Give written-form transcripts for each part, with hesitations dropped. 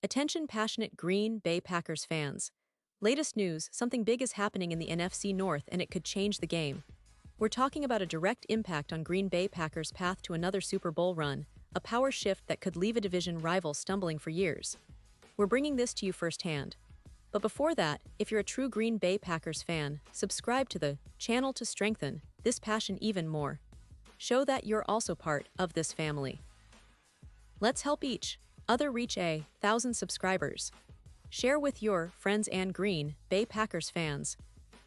Attention passionate Green Bay Packers fans. Latest news, something big is happening in the NFC North and it could change the game. We're talking about a direct impact on Green Bay Packers' path to another Super Bowl run, a power shift that could leave a division rival stumbling for years. We're bringing this to you firsthand. But before that, if you're a true Green Bay Packers fan, subscribe to the channel to strengthen this passion even more. Show that you're also part of this family. Let's help each other reach 1,000 subscribers. Share with your friends and Green Bay Packers fans.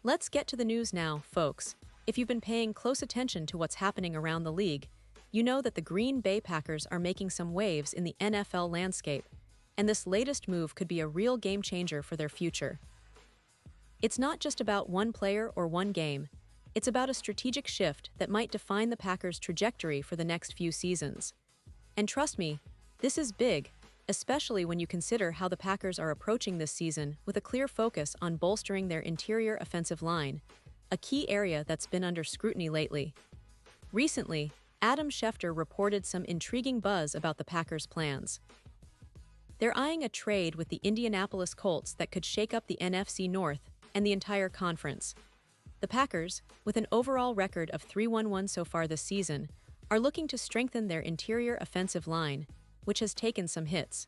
Let's get to the news now, folks. If you've been paying close attention to what's happening around the league, you know that the Green Bay Packers are making some waves in the NFL landscape, and this latest move could be a real game changer for their future. It's not just about one player or one game, it's about a strategic shift that might define the Packers' trajectory for the next few seasons. And trust me, this is big, especially when you consider how the Packers are approaching this season with a clear focus on bolstering their interior offensive line, a key area that's been under scrutiny lately. Recently, Adam Schefter reported some intriguing buzz about the Packers' plans. They're eyeing a trade with the Indianapolis Colts that could shake up the NFC North and the entire conference. The Packers, with an overall record of 3-1-1 so far this season, are looking to strengthen their interior offensive line, which has taken some hits.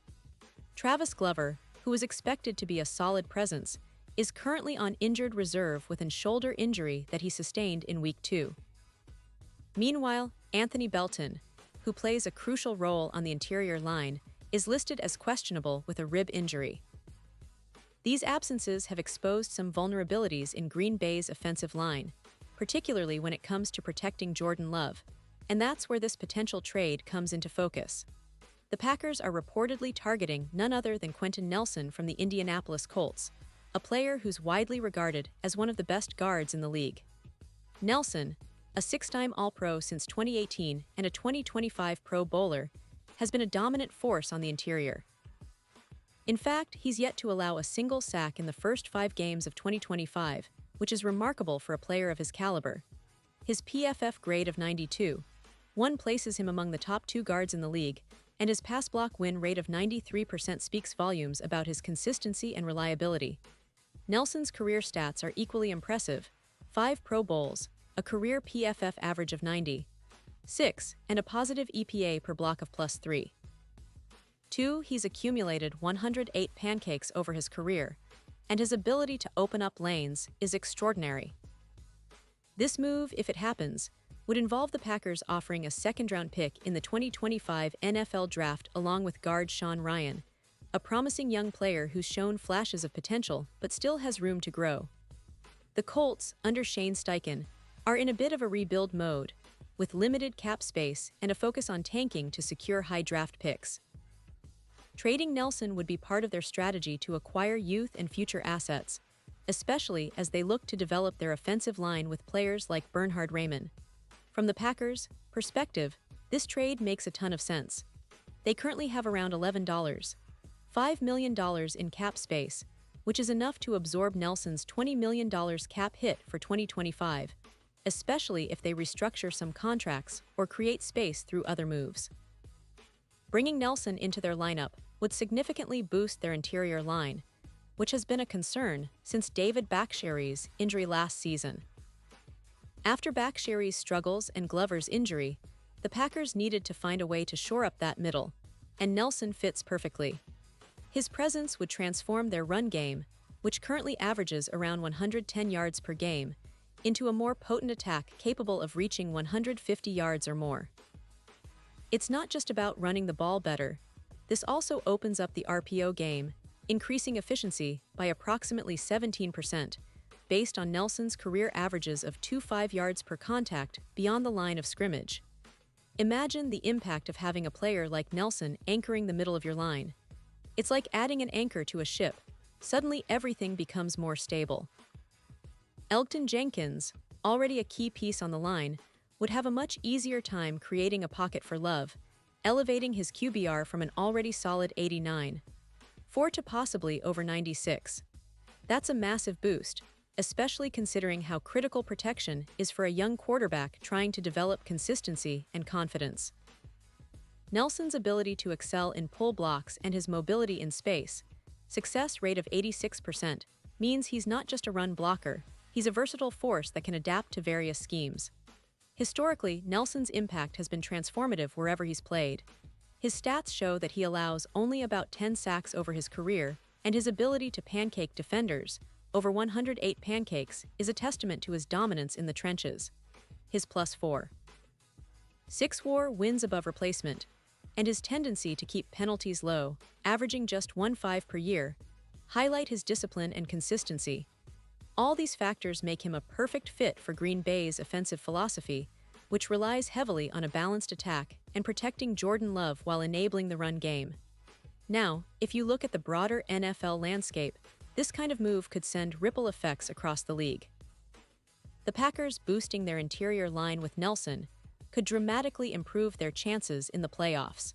Travis Glover, who is expected to be a solid presence, is currently on injured reserve with a shoulder injury that he sustained in Week 2. Meanwhile, Anthony Belton, who plays a crucial role on the interior line, is listed as questionable with a rib injury. These absences have exposed some vulnerabilities in Green Bay's offensive line, particularly when it comes to protecting Jordan Love, and that's where this potential trade comes into focus. The Packers are reportedly targeting none other than Quentin Nelson from the Indianapolis Colts, a player who's widely regarded as one of the best guards in the league. Nelson, a six-time All-Pro since 2018 and a 2025 Pro Bowler, has been a dominant force on the interior. In fact, he's yet to allow a single sack in the first 5 games of 2025, which is remarkable for a player of his caliber. His PFF grade of 92.1 places him among the top 2 guards in the league, and his pass block win rate of 93% speaks volumes about his consistency and reliability. Nelson's career stats are equally impressive: 5 Pro Bowls, a career PFF average of 90.6, and a positive EPA per block of +3. 2. He's accumulated 108 pancakes over his career, and his ability to open up lanes is extraordinary. This move, if it happens, would involve the Packers offering a second-round pick in the 2025 NFL Draft along with guard Sean Rhyan, a promising young player who's shown flashes of potential but still has room to grow. The Colts, under Shane Steichen, are in a bit of a rebuild mode, with limited cap space and a focus on tanking to secure high draft picks. Trading Nelson would be part of their strategy to acquire youth and future assets, especially as they look to develop their offensive line with players like Bernhard Raimann. From the Packers' perspective, this trade makes a ton of sense. They currently have around $5 million in cap space, which is enough to absorb Nelson's $20 million cap hit for 2025, especially if they restructure some contracts or create space through other moves. Bringing Nelson into their lineup would significantly boost their interior line, which has been a concern since David Bakhtiari's injury last season. After Bakhtiari's struggles and Glover's injury, the Packers needed to find a way to shore up that middle, and Nelson fits perfectly. His presence would transform their run game, which currently averages around 110 yards per game, into a more potent attack capable of reaching 150 yards or more. It's not just about running the ball better. This also opens up the RPO game, increasing efficiency by approximately 17%, based on Nelson's career averages of 25 yards per contact beyond the line of scrimmage. Imagine the impact of having a player like Nelson anchoring the middle of your line. It's like adding an anchor to a ship. Suddenly everything becomes more stable. Elgton Jenkins, already a key piece on the line, would have a much easier time creating a pocket for Love, elevating his QBR from an already solid 89.4 to possibly over 96. That's a massive boost, especially considering how critical protection is for a young quarterback trying to develop consistency and confidence. Nelson's ability to excel in pull blocks and his mobility in space, success rate of 86%, means he's not just a run blocker, he's a versatile force that can adapt to various schemes. Historically, Nelson's impact has been transformative wherever he's played. His stats show that he allows only about 10 sacks over his career, and his ability to pancake defenders, over 108 pancakes, is a testament to his dominance in the trenches. His +4.6 WAR wins above replacement, and his tendency to keep penalties low, averaging just 1.5 per year, highlight his discipline and consistency. All these factors make him a perfect fit for Green Bay's offensive philosophy, which relies heavily on a balanced attack and protecting Jordan Love while enabling the run game. Now, if you look at the broader NFL landscape, this kind of move could send ripple effects across the league. The Packers boosting their interior line with Nelson could dramatically improve their chances in the playoffs.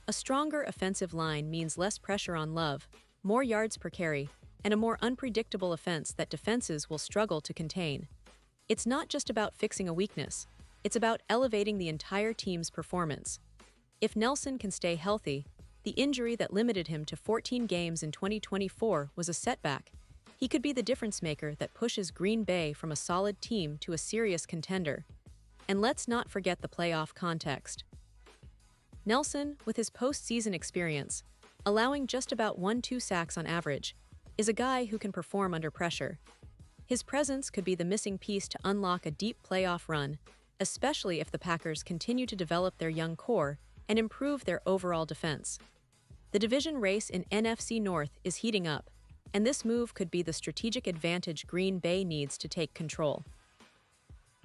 A stronger offensive line means less pressure on Love, more yards per carry, and a more unpredictable offense that defenses will struggle to contain. It's not just about fixing a weakness, it's about elevating the entire team's performance. If Nelson can stay healthy, the injury that limited him to 14 games in 2024 was a setback. He could be the difference maker that pushes Green Bay from a solid team to a serious contender. And let's not forget the playoff context. Nelson, with his postseason experience, allowing just about 1-2 sacks on average, is a guy who can perform under pressure. His presence could be the missing piece to unlock a deep playoff run, especially if the Packers continue to develop their young core and improve their overall defense. The division race in NFC North is heating up, and this move could be the strategic advantage Green Bay needs to take control.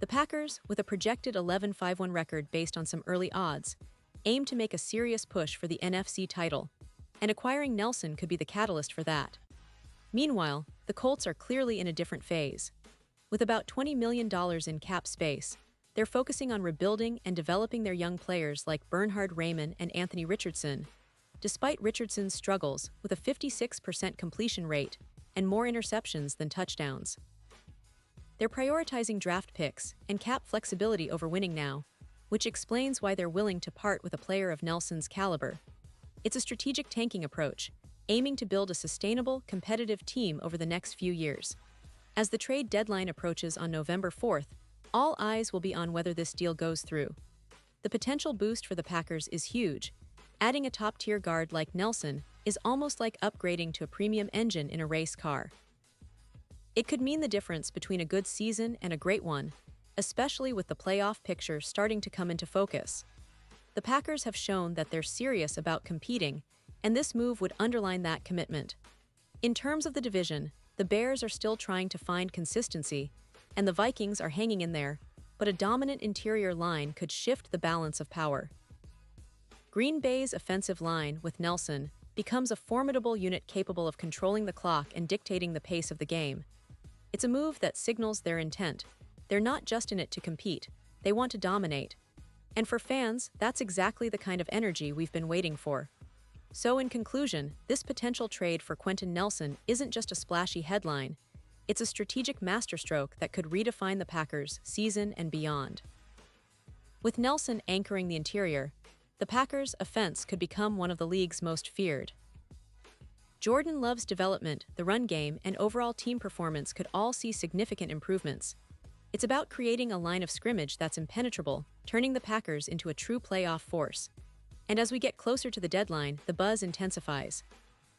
The Packers, with a projected 11-5-1 record based on some early odds, aim to make a serious push for the NFC title, and acquiring Nelson could be the catalyst for that. Meanwhile, the Colts are clearly in a different phase. With about $20 million in cap space, they're focusing on rebuilding and developing their young players like Bernhard Raimann and Anthony Richardson. Despite Richardson's struggles with a 56% completion rate and more interceptions than touchdowns, they're prioritizing draft picks and cap flexibility over winning now, which explains why they're willing to part with a player of Nelson's caliber. It's a strategic tanking approach, aiming to build a sustainable, competitive team over the next few years. As the trade deadline approaches on November 4th, all eyes will be on whether this deal goes through. The potential boost for the Packers is huge. Adding a top-tier guard like Nelson is almost like upgrading to a premium engine in a race car. It could mean the difference between a good season and a great one, especially with the playoff picture starting to come into focus. The Packers have shown that they're serious about competing, and this move would underline that commitment. In terms of the division, the Bears are still trying to find consistency, and the Vikings are hanging in there, but a dominant interior line could shift the balance of power. Green Bay's offensive line, with Nelson, becomes a formidable unit capable of controlling the clock and dictating the pace of the game. It's a move that signals their intent. They're not just in it to compete, they want to dominate. And for fans, that's exactly the kind of energy we've been waiting for. So in conclusion, this potential trade for Quentin Nelson isn't just a splashy headline, it's a strategic masterstroke that could redefine the Packers' season and beyond. With Nelson anchoring the interior, the Packers' offense could become one of the league's most feared. Jordan Love's development, the run game, and overall team performance could all see significant improvements. It's about creating a line of scrimmage that's impenetrable, turning the Packers into a true playoff force. And as we get closer to the deadline, the buzz intensifies.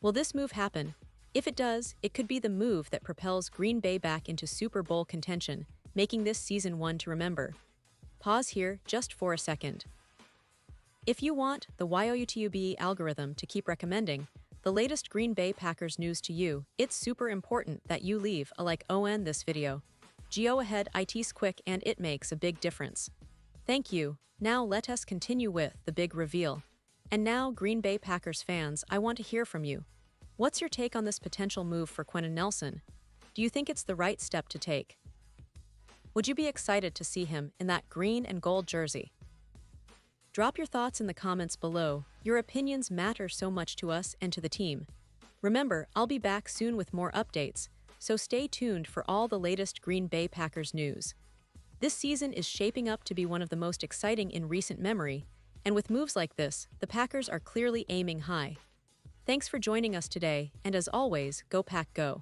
Will this move happen? If it does, it could be the move that propels Green Bay back into Super Bowl contention, making this season one to remember. Pause here just for a second. If you want the YOUTUBE algorithm to keep recommending the latest Green Bay Packers news to you, it's super important that you leave a like on this video. Go ahead, it's quick and it makes a big difference. Thank you. Now let us continue with the big reveal. And now, Green Bay Packers fans, I want to hear from you. What's your take on this potential move for Quentin Nelson? Do you think it's the right step to take? Would you be excited to see him in that green and gold jersey? Drop your thoughts in the comments below. Your opinions matter so much to us and to the team. Remember, I'll be back soon with more updates, so stay tuned for all the latest Green Bay Packers news. This season is shaping up to be one of the most exciting in recent memory, And with moves like this, the Packers are clearly aiming high. Thanks for joining us today, and as always, go Pack Go.